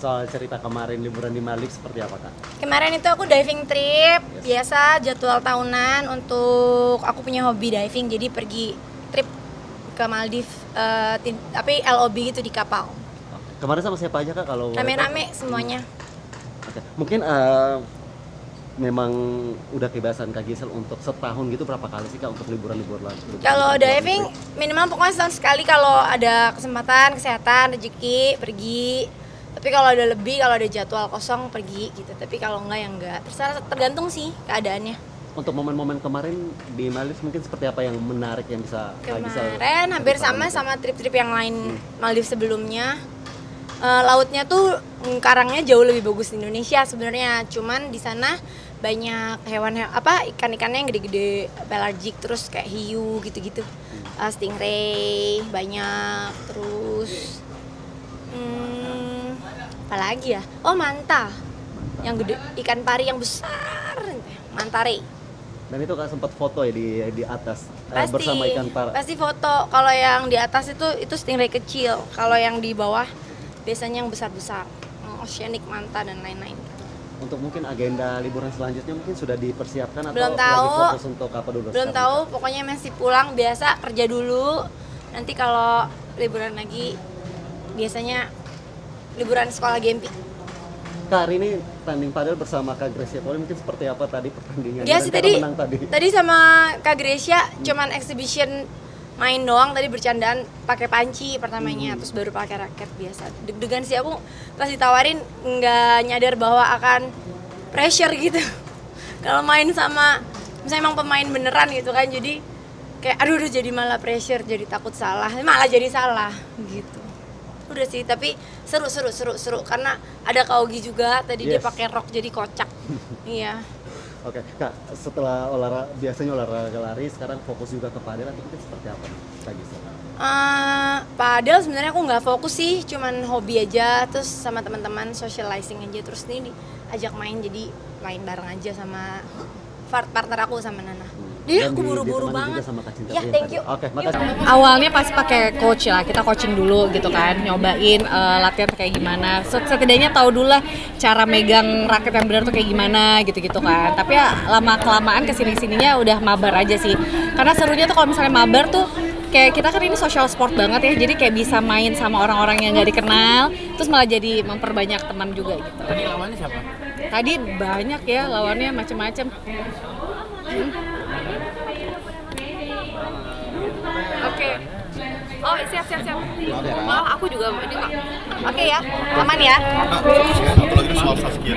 soal cerita kemarin liburan di Maldives seperti apa Kak? Kemarin itu aku diving trip, biasa jadwal tahunan untuk aku punya hobi diving, jadi pergi trip ke Maldives, tapi LOB gitu di kapal. Kemarin sama siapa aja Kak kalau boleh tahu? Rame-rame semuanya. Oke. Mungkin memang udah kebiasaan Kak Gisel untuk setahun gitu berapa kali sih Kak untuk liburan-liburan? Kalau diving minimal pokoknya setahun sekali kalau ada kesempatan, kesehatan, rezeki, pergi. Tapi kalau ada lebih, kalau ada jadwal kosong pergi gitu. Tapi kalau enggak ya enggak. Tergantung sih keadaannya. Untuk momen-momen kemarin di Maldives mungkin seperti apa yang menarik yang bisa Kak Gisel Kemarin hampir sama trip-trip yang lain Maldives sebelumnya. Lautnya tuh karangnya jauh lebih bagus di Indonesia sebenarnya. Cuman di sana banyak ikan-ikannya yang gede-gede, pelagic, terus kayak hiu gitu-gitu. Stingray banyak, terus apalagi ya? Oh, manta. Yang gede, ikan pari yang besar. Mantare. Dan itu Kak sempat foto ya di atas bersama ikan pari. Pasti foto. Kalau yang di atas itu stingray kecil. Kalau yang di bawah biasanya yang besar-besar. Oceanic, manta dan lain-lain. Untuk mungkin agenda liburan selanjutnya mungkin sudah dipersiapkan atau Belum lagi tahu. fokus untuk apa dulu? Belum sekarang, tahu, Kak? pokoknya masih pulang biasa kerja dulu. Nanti kalau liburan lagi biasanya liburan sekolah Gempi. Kak, hari ini tanding padel bersama Kak Gracia Poli mungkin seperti apa tadi pertandingannya? Dia Dan sih Kakak tadi menang tadi. tadi sama Kak Gracia cuman exhibition main doang, tadi bercandaan pakai panci pertamanya, terus baru pakai raket biasa. Deg-degan sih aku pas ditawarin, nggak nyadar bahwa akan pressure gitu. Kalau main sama misalnya emang pemain beneran gitu kan, jadi kayak aduh jadi malah pressure, jadi takut salah, malah jadi salah gitu. Udah sih, tapi seru karena ada Kaugi juga tadi. Dia Yes. pakai rok jadi kocak. Iya. Oke, Kak, setelah biasanya olahraga lari, sekarang fokus juga ke padel atau mungkin seperti apa nih, Kak Gisel? Padel sebenarnya aku nggak fokus sih, cuman hobi aja, terus sama teman-teman socializing aja, terus ini diajak main jadi main bareng aja sama partner aku sama Nana. Dia Dan aku buru-buru ditemani juga banget. sama Kak Cinta. Ya, Iya, thank tadi. you. Oke, makasih. Awalnya pas pakai coach lah, kita coaching dulu gitu kan, nyobain latihan kayak gimana. Setidaknya tahu dulu lah cara megang raket yang benar tuh kayak gimana gitu-gitu kan. Tapi ya lama kelamaan kesini-sininya udah mabar aja sih. Karena serunya tuh kalau misalnya mabar tuh kayak kita kan ini social sport banget ya, jadi kayak bisa main sama orang-orang yang nggak dikenal, terus malah jadi memperbanyak teman juga gitu. Tadi lawannya siapa? Tadi banyak ya lawannya macem-macem. Oke. Oh, siap. Malah aku juga ini kok. Oke ya, aman ya. Satu lagi soal Saskia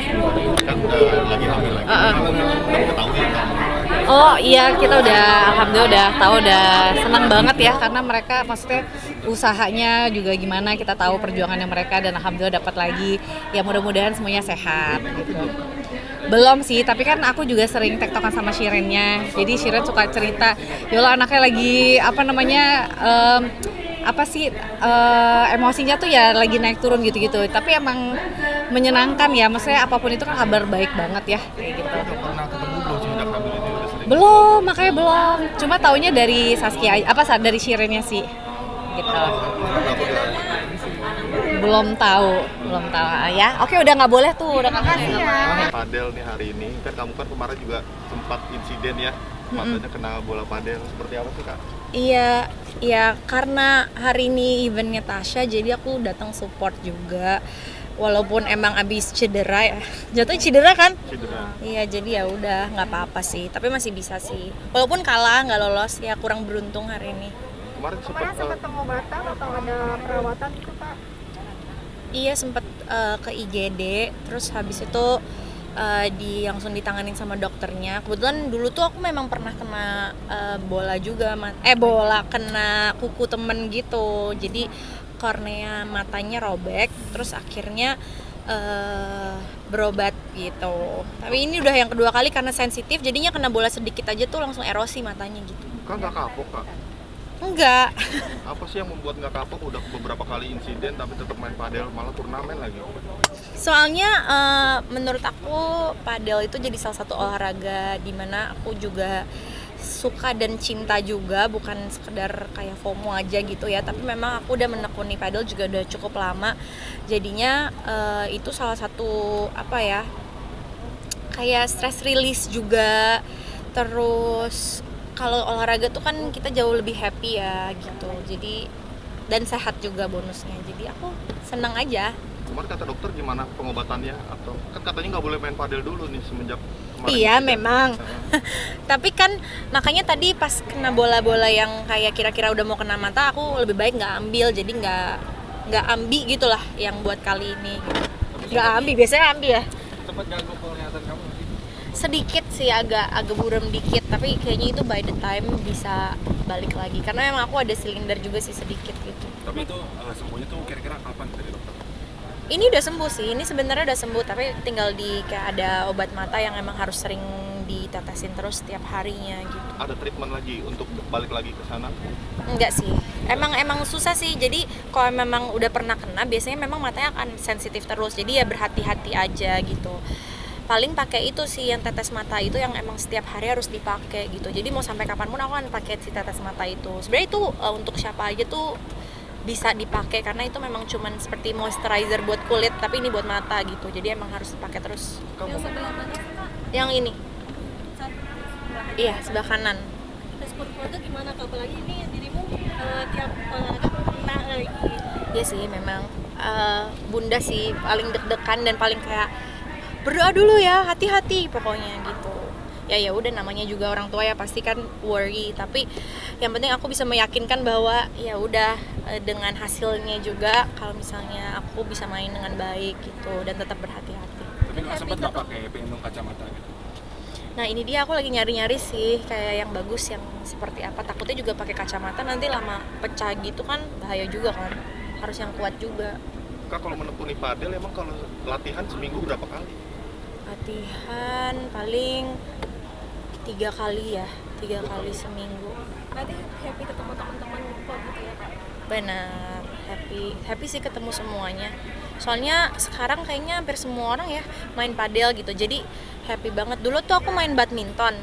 kan lagi hamil lagi. Kamu tahu ya? Oh iya, kita udah alhamdulillah udah tahu, udah senang banget ya karena mereka maksudnya usahanya juga gimana, kita tahu perjuangannya mereka dan alhamdulillah dapat lagi. Ya mudah-mudahan semuanya sehat gitu. Belum sih, tapi kan aku juga sering tektokan sama Shirennya. Jadi Shiren suka cerita, Yola anaknya lagi emosinya tuh ya lagi naik turun gitu-gitu. Tapi emang menyenangkan ya, maksudnya apapun itu kan kabar baik banget ya kayak gitu. Pernah ketemu belum semenjak hamil ini udah sering? Belum, makanya belum. Cuma taunya dari Saskia, dari Shirennya sih. Gitu. Belum tahu ya. Oke, udah nggak boleh tuh, udah kasih ya. Padel nih hari ini, kan kamu kan kemarin juga sempat insiden ya, matanya kena bola padel. Seperti apa sih Kak? Iya, karena hari ini eventnya Tasya, jadi aku datang support juga. Walaupun emang abis cedera ya, jatuhnya cedera kan? Cedera. Iya, jadi ya udah nggak apa-apa sih, tapi masih bisa sih. Walaupun kalah nggak lolos ya, kurang beruntung hari ini. Kemarin sempat pengobatan atau ada perawatan gitu Kak? Iya, sempet ke IGD, terus habis itu langsung ditanganin sama dokternya. Kebetulan dulu tuh aku memang pernah kena bola juga, kena kuku temen gitu. Jadi kornea matanya robek, terus akhirnya berobat gitu. Tapi ini udah yang kedua kali karena sensitif, jadinya kena bola sedikit aja tuh langsung erosi matanya gitu. Kak nggak kapok Kak? Enggak. Apa sih yang membuat nggak kapok? Udah beberapa kali insiden tapi tetap main padel, malah turnamen lagi. Soalnya menurut aku padel itu jadi salah satu olahraga di mana aku juga suka dan cinta juga, bukan sekedar kayak FOMO aja gitu ya, tapi memang aku udah menekuni padel juga udah cukup lama, jadinya itu salah satu apa ya, kayak stress release juga. Terus kalau olahraga tuh kan kita jauh lebih happy ya gitu, jadi dan sehat juga bonusnya, jadi aku senang aja. Kemarin kata dokter gimana pengobatannya, atau kan katanya nggak boleh main padel dulu nih semenjak kemarin? Iya memang. Tapi kan makanya tadi pas kena bola-bola yang kayak kira-kira udah mau kena mata, aku lebih baik nggak ambil, jadi nggak ambi gitulah yang buat kali ini. Gitu. Nggak ambi, biasanya ambi ya. Sempat ganggu penglihatan kamu nggak sih? Sedikit sih, agak buram dikit, tapi kayaknya itu by the time bisa balik lagi karena emang aku ada silinder juga sih sedikit gitu. Tapi itu sembuhnya tuh kira-kira kapan dari dokter? Ini udah sembuh sih, ini sebenarnya udah sembuh, tapi tinggal di kayak ada obat mata yang emang harus sering ditetesin terus setiap harinya gitu. Ada treatment lagi untuk balik lagi ke sana? Enggak sih, emang susah sih. Jadi kalau memang udah pernah kena, biasanya memang matanya akan sensitif terus. Jadi ya berhati-hati aja gitu. Paling pakai itu sih yang tetes mata itu yang emang setiap hari harus dipakai gitu. Jadi mau sampai kapanpun aku akan pakai si tetes mata itu. Sebenarnya itu untuk siapa aja tuh bisa dipakai karena itu memang cuman seperti moisturizer buat kulit, tapi ini buat mata gitu. Jadi emang harus dipakai terus. Yang sebelah mana sih kak? Yang ini. Sebelah. Iya, sebelah kanan. Respon keluarga gimana kak? Apalagi ini dirimu tiap olahraga kena lagi. Iya sih memang bunda sih paling deg-degan dan paling kayak berdoa dulu ya, hati-hati pokoknya gitu. Ya udah, namanya juga orang tua ya pasti kan worry, tapi yang penting aku bisa meyakinkan bahwa ya udah dengan hasilnya juga kalau misalnya aku bisa main dengan baik gitu dan tetap berhati-hati. Tapi nggak sempat nggak pakai pelindung kacamata gitu? Nah ini dia, aku lagi nyari-nyari sih kayak yang bagus yang seperti apa. Takutnya juga pakai kacamata nanti lama pecah gitu kan bahaya juga kan. Harus yang kuat juga. Kak, kalau menekuni padel emang kalau latihan seminggu berapa kali? Latihan paling 3 kali ya, 3 kali seminggu. Berarti happy ketemu teman-teman ngumpul gitu ya kak? Benar, happy sih ketemu semuanya. Soalnya sekarang kayaknya hampir semua orang ya main padel gitu, jadi happy banget. Dulu tuh aku main badminton.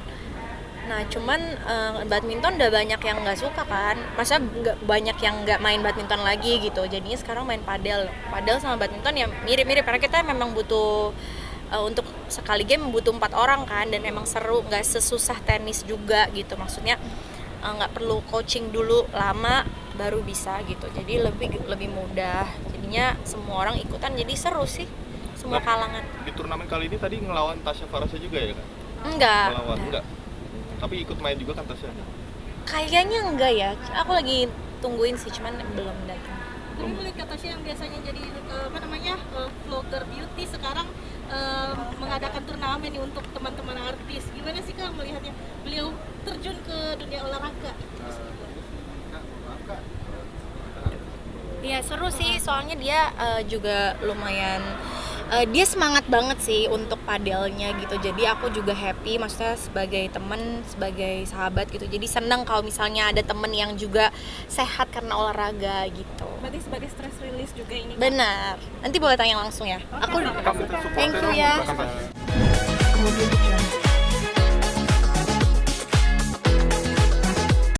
Nah cuman badminton udah banyak yang nggak suka kan, masa banyak yang nggak main badminton lagi gitu. Jadinya sekarang main padel sama badminton ya mirip-mirip karena kita memang butuh untuk sekali game butuh 4 orang kan, dan emang seru, nggak sesusah tenis juga gitu. Maksudnya nggak perlu coaching dulu lama baru bisa gitu, jadi lebih mudah. Jadinya semua orang ikutan, jadi seru sih semua kalangan. Di turnamen kali ini tadi ngelawan Tasya Farasa juga ya Kak? Enggak. Enggak. Tapi ikut main juga kan Tasya? Kayaknya enggak ya, aku lagi tungguin sih, cuman belum datang. Jadi melihat Tasya yang biasanya jadi vlogger beauty sekarang mengadakan turnamen nih untuk teman-teman artis. Gimana sih kak melihatnya beliau terjun ke dunia olahraga? Iya seru sih, soalnya dia juga lumayan dia semangat banget sih untuk padelnya gitu. Jadi aku juga happy, maksudnya sebagai teman, sebagai sahabat gitu. Jadi senang kalau misalnya ada temen yang juga sehat karena olahraga gitu. Berarti sebagai stress release juga ini. Benar. Nanti boleh tanya langsung ya. Aku Kamu support thank you ya. Tasya.